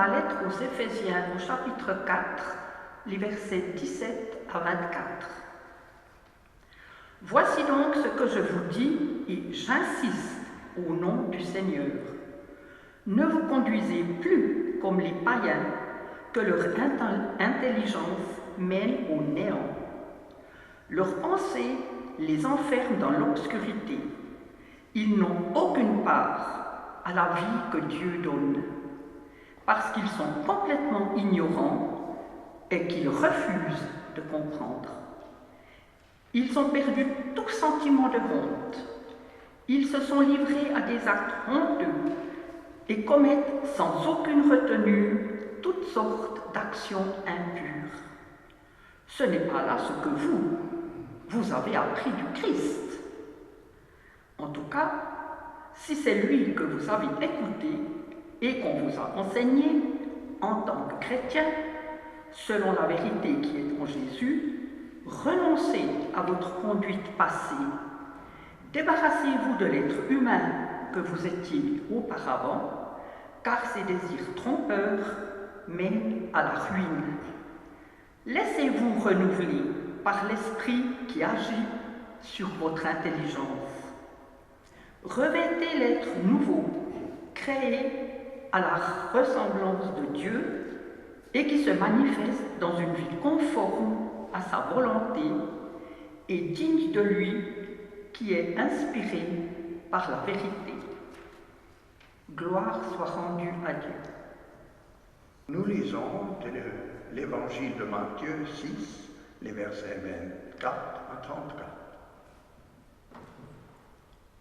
la lettre aux Éphésiens au chapitre 4, les versets 17 à 24. Voici donc ce que je vous dis et j'insiste au nom du Seigneur. Ne vous conduisez plus comme les païens que leur intelligence mène au néant. Leurs pensées les enferment dans l'obscurité. Ils n'ont aucune part à la vie que Dieu donne, parce qu'ils sont complètement ignorants et qu'ils refusent de comprendre. Ils ont perdu tout sentiment de honte. Ils se sont livrés à des actes honteux et commettent sans aucune retenue toutes sortes d'actions impures. Ce n'est pas là ce que vous avez appris du Christ. En tout cas, si c'est lui que vous avez écouté et qu'on vous a enseigné en tant que chrétien, selon la vérité qui est en Jésus, renoncez à votre conduite passée. Débarrassez-vous de l'être humain que vous étiez auparavant, car ces désirs trompeurs mènent à la ruine. Laissez-vous renouveler par l'esprit qui agit sur votre intelligence. Revêtez l'être nouveau, créé à la ressemblance de Dieu et qui se manifeste dans une vie conforme à sa volonté et digne de lui, qui est inspiré par la vérité. Gloire soit rendue à Dieu. Nous lisons de l'évangile de Matthieu 6, les versets 24 à 34.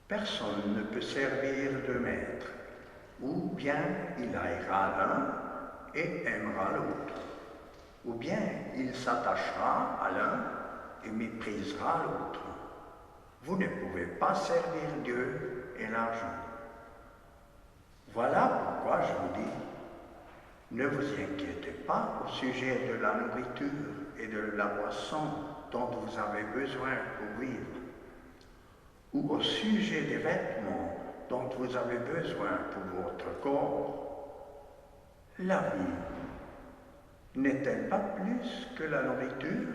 Personne ne peut servir de maître, ou bien il haïra l'un et aimera l'autre, ou bien il s'attachera à l'un et méprisera l'autre. Vous ne pouvez pas servir Dieu et l'argent. Voilà pourquoi je vous dis, ne vous inquiétez pas au sujet de la nourriture et de la boisson dont vous avez besoin pour vivre, ou au sujet des vêtements dont vous avez besoin pour votre corps. La vie n'est-elle pas plus que la nourriture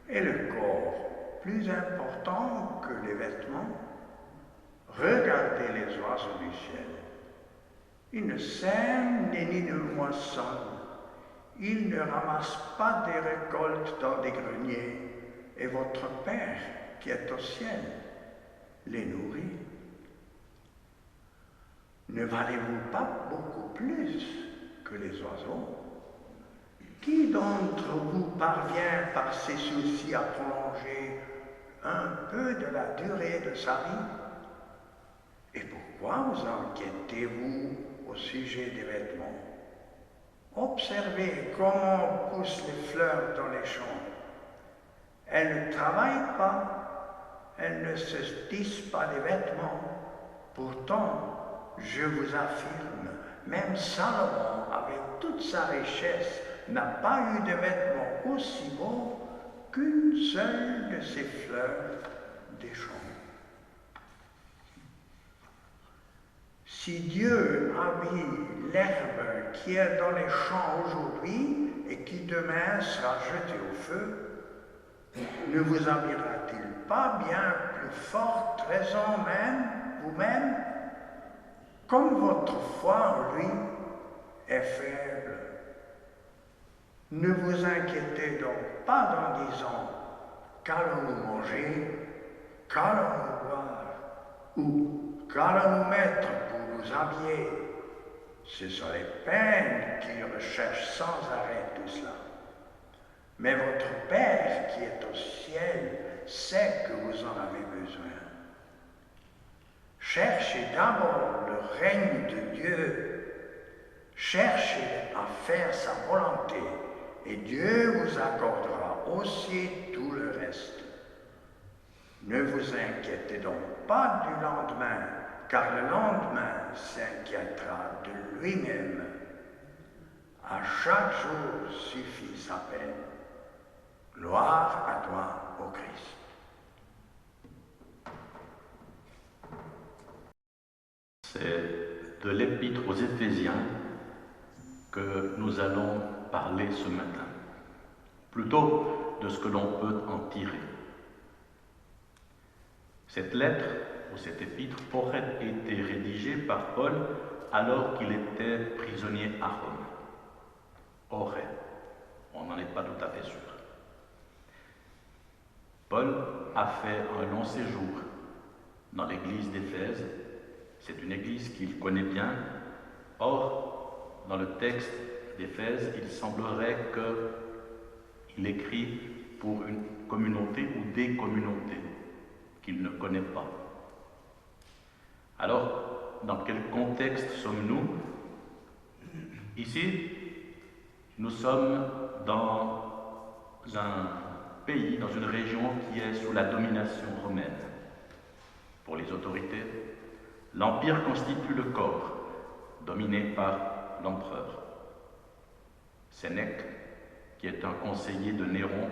et le corps plus important que les vêtements? Regardez les oiseaux du ciel. Ils ne sèment ni ne moissonnent. Ils ne ramassent pas des récoltes dans des greniers. Et votre Père, qui est au ciel, les nourrit. Ne valez-vous pas beaucoup plus que les oiseaux? Qui d'entre vous parvient par ses soucis à prolonger un peu de la durée de sa vie? Et pourquoi vous inquiétez-vous au sujet des vêtements? Observez comment poussent les fleurs dans les champs. Elles ne travaillent pas, elles ne se tissent pas des vêtements. Pourtant, je vous affirme, même Salomon, avec toute sa richesse, n'a pas eu de vêtements aussi beaux qu'une seule de ces fleurs des champs. Si Dieu habille l'herbe qui est dans les champs aujourd'hui et qui demain sera jetée au feu, ne vous habillera-t-il pas bien plus forte raison même, vous-même, comme votre foi en lui est faible? Ne vous inquiétez donc pas en disant « qu'allons-nous manger, qu'allons-nous boire, ou qu'allons-nous mettre pour nous habiller ?» Ce sont les peines qui recherchent sans arrêt tout cela. Mais votre Père qui est au ciel sait que vous en avez besoin. Cherchez d'abord le règne de Dieu, cherchez à faire sa volonté, et Dieu vous accordera aussi tout le reste. Ne vous inquiétez donc pas du lendemain, car le lendemain s'inquiétera de lui-même. À chaque jour suffit sa peine. Gloire à toi, ô Christ. C'est de l'Épître aux Éphésiens que nous allons parler ce matin, plutôt de ce que l'on peut en tirer. Cette lettre, ou cet épître, aurait été rédigée par Paul alors qu'il était prisonnier à Rome. Aurait. On n'en est pas tout à fait sûr. Paul a fait un long séjour dans l'église d'Éphèse. C'est une église qu'il connaît bien. Or, dans le texte d'Éphèse, il semblerait qu'il écrit pour une communauté ou des communautés qu'il ne connaît pas. Alors, dans quel contexte sommes-nous? Ici, nous sommes dans un pays, dans une région qui est sous la domination romaine. Pour les autorités, l'Empire constitue le corps, dominé par l'empereur. Sénèque, qui est un conseiller de Néron,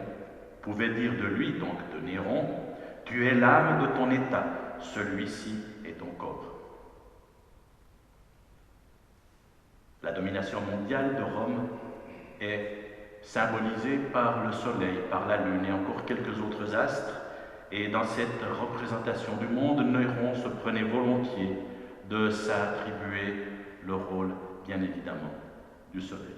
pouvait dire de lui, donc de Néron, « Tu es l'âme de ton État, celui-ci est ton corps. » La domination mondiale de Rome est symbolisée par le soleil, par la lune et encore quelques autres astres, et dans cette représentation du monde, Néron se prenait volontiers de s'attribuer le rôle, bien évidemment, du soleil.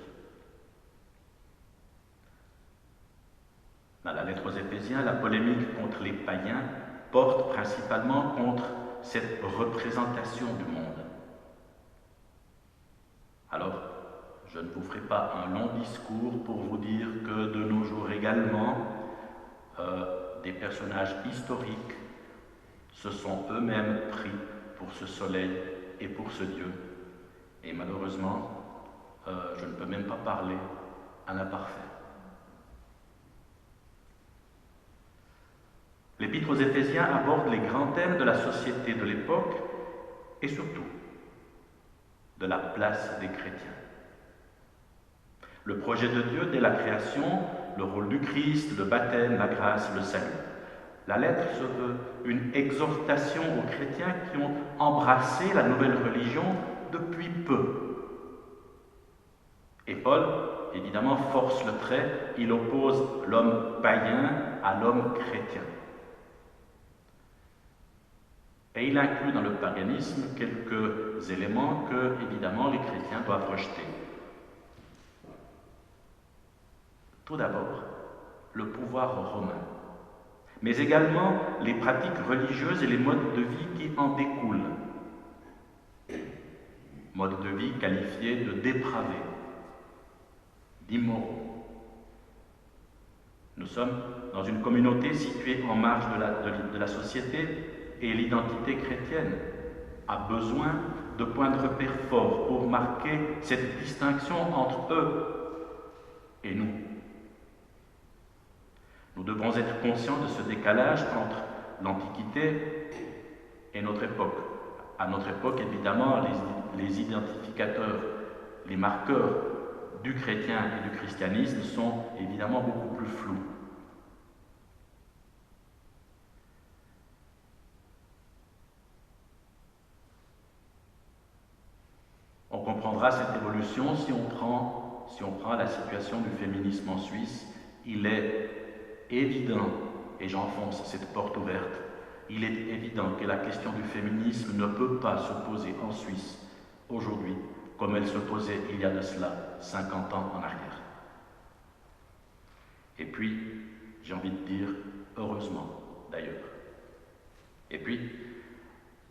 Dans la lettre aux Éphésiens, la polémique contre les païens porte principalement contre cette représentation du monde. Alors, je ne vous ferai pas un long discours pour vous dire que de nos jours également, des personnages historiques se sont eux-mêmes pris pour ce soleil et pour ce Dieu. Et malheureusement, je ne peux même pas parler à l'imparfait. L'Épître aux Éphésiens aborde les grands thèmes de la société de l'époque et surtout de la place des chrétiens. Le projet de Dieu dès la création, le rôle du Christ, le baptême, la grâce, le salut. La lettre se veut une exhortation aux chrétiens qui ont embrassé la nouvelle religion depuis peu. Et Paul, évidemment, force le trait, il oppose l'homme païen à l'homme chrétien. Et il inclut dans le paganisme quelques éléments que, évidemment, les chrétiens doivent rejeter. Tout d'abord, le pouvoir romain, mais également les pratiques religieuses et les modes de vie qui en découlent. Modes de vie qualifiés de dépravés, d'immoraux. Nous sommes dans une communauté située en marge de la société et l'identité chrétienne a besoin de points de repère forts pour marquer cette distinction entre eux et nous. Nous devons être conscients de ce décalage entre l'Antiquité et notre époque. À notre époque, évidemment, les identificateurs, les marqueurs du chrétien et du christianisme sont évidemment beaucoup plus flous. On comprendra cette évolution si on prend la situation du féminisme en Suisse. Il est évident, et j'enfonce cette porte ouverte, il est évident que la question du féminisme ne peut pas se poser en Suisse aujourd'hui comme elle se posait il y a de cela 50 ans en arrière. Et puis, j'ai envie de dire, heureusement d'ailleurs. Et puis,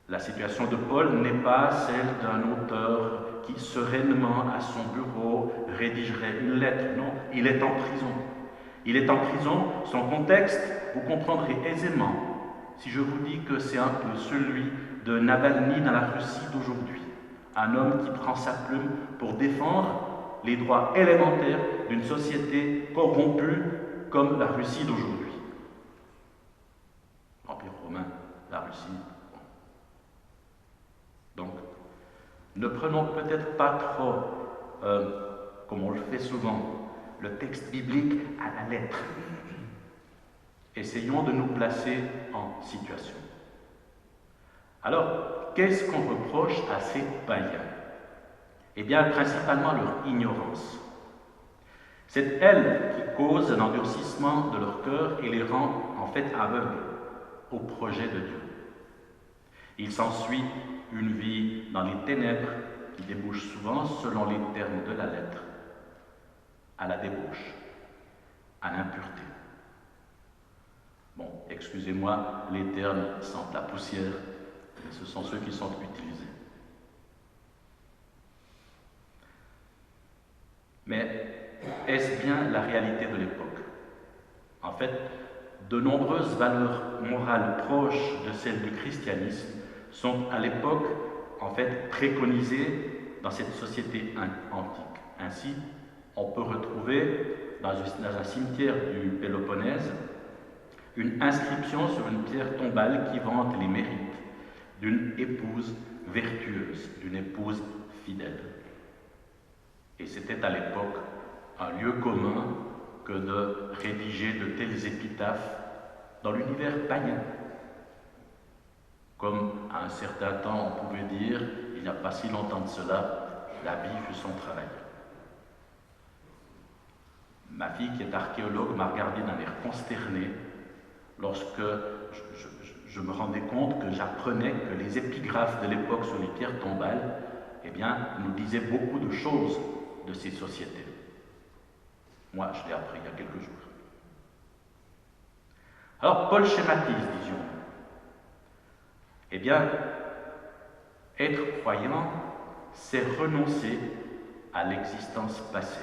la situation de Paul n'est pas celle d'un auteur qui sereinement à son bureau rédigerait une lettre. Non, il est en prison. Il est en prison, son contexte, vous comprendrez aisément si je vous dis que c'est un peu celui de Navalny dans la Russie d'aujourd'hui. Un homme qui prend sa plume pour défendre les droits élémentaires d'une société corrompue comme la Russie d'aujourd'hui. L'Empire romain, la Russie. Donc, ne prenons peut-être pas trop, comme on le fait souvent, le texte biblique à la lettre. Essayons de nous placer en situation. Alors, qu'est-ce qu'on reproche à ces païens? Eh bien, principalement leur ignorance. C'est elle qui cause un endurcissement de leur cœur et les rend en fait aveugles au projet de Dieu. Il s'ensuit une vie dans les ténèbres qui débouche souvent, selon les termes de la lettre, à la débauche, à l'impureté. Bon, excusez-moi, les termes sentent la poussière, mais ce sont ceux qui sont utilisés. Mais est-ce bien la réalité de l'époque? En fait, de nombreuses valeurs morales proches de celles du christianisme sont à l'époque en fait préconisées dans cette société antique. Ainsi, on peut retrouver dans un cimetière du Péloponnèse une inscription sur une pierre tombale qui vante les mérites d'une épouse vertueuse, d'une épouse fidèle. Et c'était à l'époque un lieu commun que de rédiger de telles épitaphes dans l'univers païen. Comme à un certain temps on pouvait dire, il n'y a pas si longtemps de cela, la vie fut son travail. Ma fille, qui est archéologue, m'a regardé d'un air consterné lorsque je me rendais compte que j'apprenais que les épigraphes de l'époque sur les pierres tombales, eh bien, nous disaient beaucoup de choses de ces sociétés. Moi, je l'ai appris il y a quelques jours. Alors, Paul schématise, disions. Eh bien, être croyant, c'est renoncer à l'existence passée.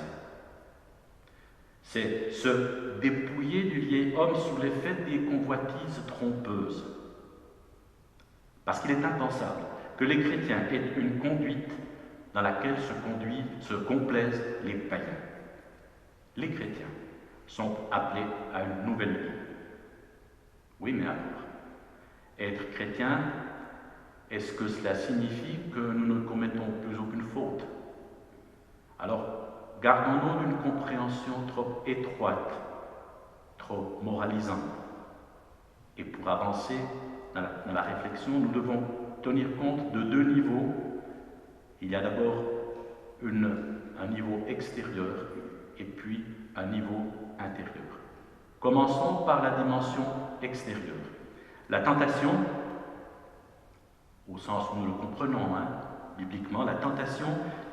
C'est se dépouiller du vieil homme sous l'effet des convoitises trompeuses. Parce qu'il est impensable que les chrétiens aient une conduite dans laquelle se complaisent les païens. Les chrétiens sont appelés à une nouvelle vie. Oui, mais alors, être chrétien, est-ce que cela signifie que nous ne commettons plus aucune faute? Alors, gardons-nous d'une compréhension trop étroite, trop moralisante. Et pour avancer dans la réflexion, nous devons tenir compte de deux niveaux. Il y a d'abord un niveau extérieur et puis un niveau intérieur. Commençons par la dimension extérieure. La tentation, au sens où nous le comprenons, bibliquement, la tentation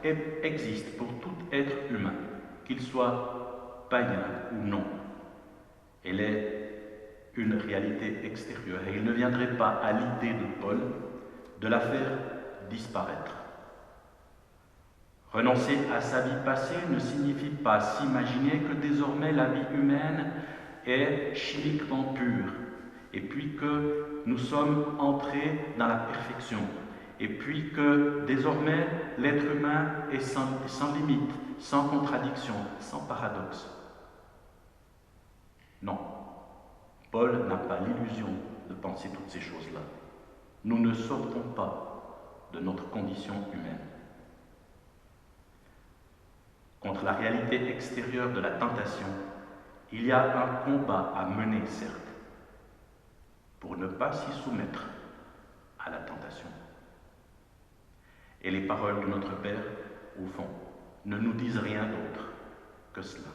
existe pour tout être humain, qu'il soit païen ou non. Elle est une réalité extérieure et il ne viendrait pas à l'idée de Paul de la faire disparaître. Renoncer à sa vie passée ne signifie pas s'imaginer que désormais la vie humaine est chimiquement pure, et puis que nous sommes entrés dans la perfection, et puis que désormais l'être humain est sans limite, sans contradiction, sans paradoxe. Non, Paul n'a pas l'illusion de penser toutes ces choses-là. Nous ne sortons pas de notre condition humaine. Contre la réalité extérieure de la tentation, il y a un combat à mener, certes, pour ne pas s'y soumettre à la tentation. Et les paroles de notre Père, au fond, ne nous disent rien d'autre que cela.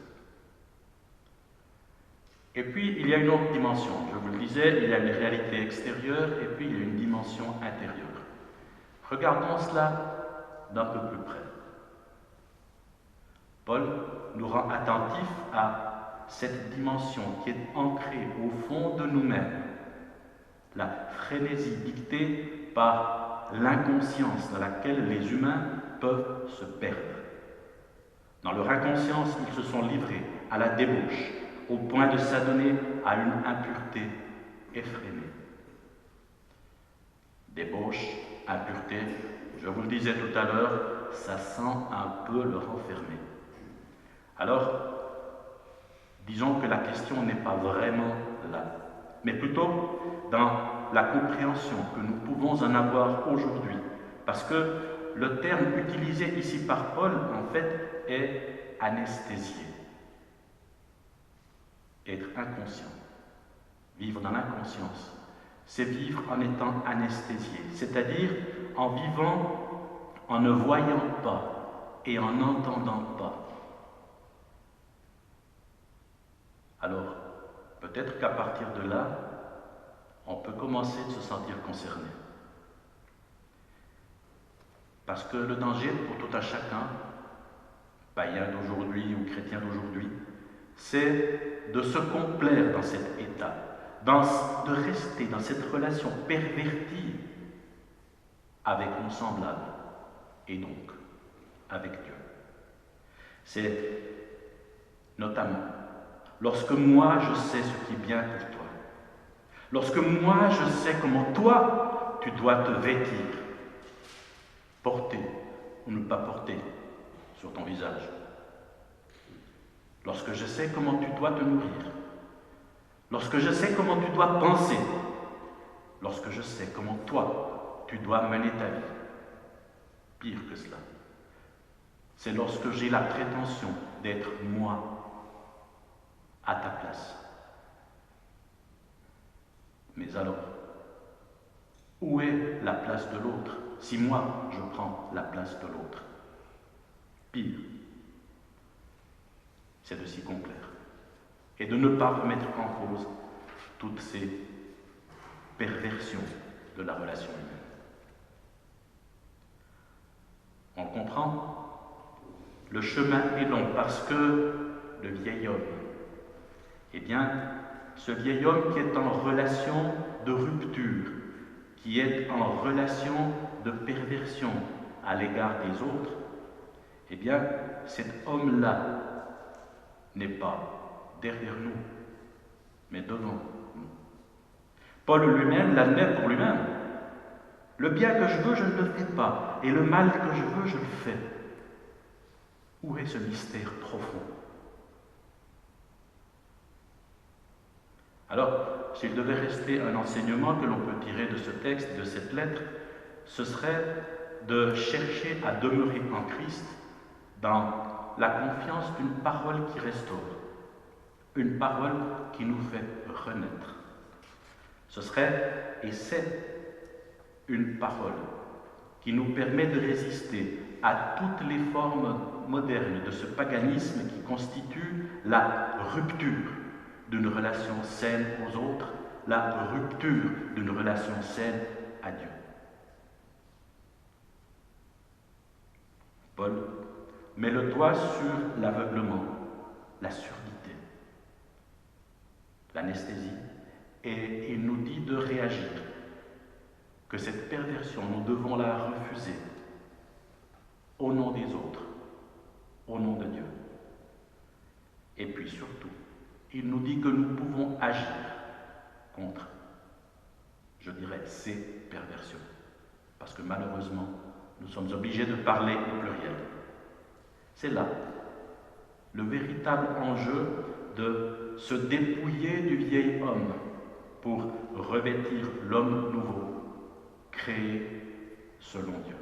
Et puis, il y a une autre dimension. Je vous le disais, il y a une réalité extérieure et puis il y a une dimension intérieure. Regardons cela d'un peu plus près. Paul nous rend attentifs à cette dimension qui est ancrée au fond de nous-mêmes, la frénésie dictée par l'inconscience dans laquelle les humains peuvent se perdre. Dans leur inconscience, ils se sont livrés à la débauche, au point de s'adonner à une impureté effrénée. Débauche, impureté, je vous le disais tout à l'heure, ça sent un peu le renfermer. Alors, disons que la question n'est pas vraiment là, mais plutôt dans la compréhension que nous pouvons en avoir aujourd'hui. Parce que le terme utilisé ici par Paul, en fait, est anesthésié. Être inconscient, vivre dans l'inconscience, c'est vivre en étant anesthésié, c'est-à-dire en vivant, en ne voyant pas et en n'entendant pas. Alors, peut-être qu'à partir de là, on peut commencer de se sentir concerné. Parce que le danger pour tout un chacun, païen d'aujourd'hui ou chrétien d'aujourd'hui, c'est de se complaire dans cet état, de rester dans cette relation pervertie avec nos semblables et donc avec Dieu. C'est notamment lorsque moi je sais ce qui est bien pour toi, lorsque moi je sais comment toi tu dois te vêtir, porter ou ne pas porter sur ton visage, lorsque je sais comment tu dois te nourrir, lorsque je sais comment tu dois penser, lorsque je sais comment toi tu dois mener ta vie. Pire que cela, c'est lorsque j'ai la prétention d'être moi à ta place. Mais alors, où est la place de l'autre si moi je prends la place de l'autre? Pire, c'est de s'y complaire et de ne pas remettre en cause toutes ces perversions de la relation humaine. On comprend, le chemin est long parce que le vieil homme, eh bien, ce vieil homme qui est en relation de rupture, qui est en relation de perversion à l'égard des autres, eh bien, cet homme-là n'est pas derrière nous, mais devant nous. Paul lui-même l'admet pour lui-même. Le bien que je veux, je ne le fais pas, et le mal que je veux, je le fais. Où est ce mystère profond? Alors, s'il devait rester un enseignement que l'on peut tirer de ce texte, de cette lettre, ce serait de chercher à demeurer en Christ dans la confiance d'une parole qui restaure, une parole qui nous fait renaître. Ce serait, et c'est, une parole qui nous permet de résister à toutes les formes modernes de ce paganisme qui constitue la rupture d'une relation saine aux autres, la rupture d'une relation saine à Dieu. Paul met le doigt sur l'aveuglement, la surdité, l'anesthésie, et il nous dit de réagir, que cette perversion, nous devons la refuser au nom des autres, au nom de Dieu. Et puis surtout, il nous dit que nous pouvons agir contre, je dirais, ces perversions. Parce que malheureusement, nous sommes obligés de parler au pluriel. C'est là le véritable enjeu de se dépouiller du vieil homme pour revêtir l'homme nouveau, créé selon Dieu.